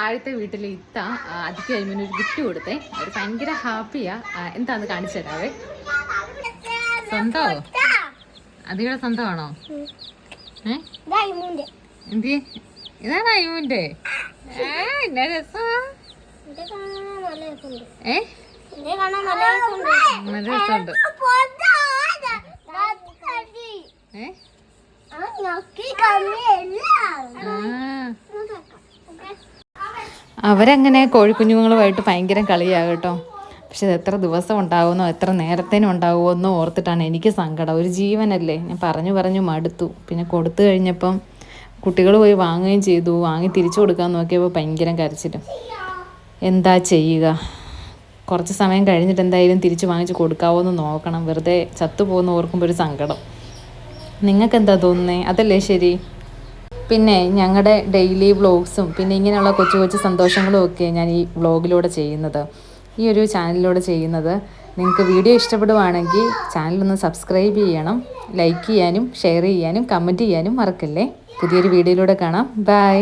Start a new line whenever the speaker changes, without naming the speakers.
താഴത്തെ വീട്ടിലെ ഇത്ത അതിക്ക് കഴിയുമ്പോൾ ഒരു ഗിഫ്റ്റ് കൊടുത്തേ. അവർ ഭയങ്കര ഹാപ്പിയാ. എന്താന്ന് കാണിച്ചു തരാവേ. സ്വന്തമോ? അതിയുടെ സ്വന്തമാണോ? എന്തി ഇതാണ് അയ്യൂന്റെ. എന്നാ രസാ. നല്ല രസമുണ്ട്. അവരങ്ങനെ കോഴിക്കുഞ്ഞുങ്ങളുമായിട്ട് ഭയങ്കര കളിയാണ് കേട്ടോ. പക്ഷെ ഇത് എത്ര ദിവസം ഉണ്ടാകുമെന്നോ എത്ര നേരത്തേനും ഉണ്ടാകുമോ എന്നോ ഓർത്തിട്ടാണ് എനിക്ക് സങ്കടം. ഒരു ജീവനല്ലേ. ഞാൻ പറഞ്ഞു മടുത്തു. പിന്നെ കൊടുത്തു കഴിഞ്ഞപ്പം കുട്ടികൾ പോയി വാങ്ങുകയും ചെയ്തു. വാങ്ങി തിരിച്ചു കൊടുക്കാൻ നോക്കിയപ്പോൾ ഭയങ്കര കരച്ചിലും. എന്താ ചെയ്യുക? കുറച്ച് സമയം കഴിഞ്ഞിട്ട് എന്തായാലും തിരിച്ച് വാങ്ങിച്ച് കൊടുക്കാവോ എന്ന് നോക്കണം. വെറുതെ ചത്തുപോകുന്ന ഓർക്കുമ്പോൾ ഒരു സങ്കടം. നിങ്ങൾക്ക് എന്താ തോന്നുന്നത്? അതല്ലേ ശരി? പിന്നെ ഞങ്ങളുടെ ഡെയിലി വ്ളോഗ്സും പിന്നെ ഇങ്ങനെയുള്ള കൊച്ചു കൊച്ചു സന്തോഷങ്ങളും ഒക്കെ ഞാൻ ഈ വ്ളോഗിലൂടെ ചെയ്യുന്നത്, ഈ ഒരു ചാനലിലൂടെ ചെയ്യുന്നത്. നിങ്ങൾക്ക് വീഡിയോ ഇഷ്ടപ്പെടുവാണെങ്കിൽ ചാനലൊന്ന് സബ്സ്ക്രൈബ് ചെയ്യണം, ലൈക്ക് ചെയ്യാനും ഷെയർ ചെയ്യാനും കമൻറ്റ് ചെയ്യാനും മറക്കല്ലേ. പുതിയൊരു വീഡിയോയിലൂടെ കാണാം. ബൈ.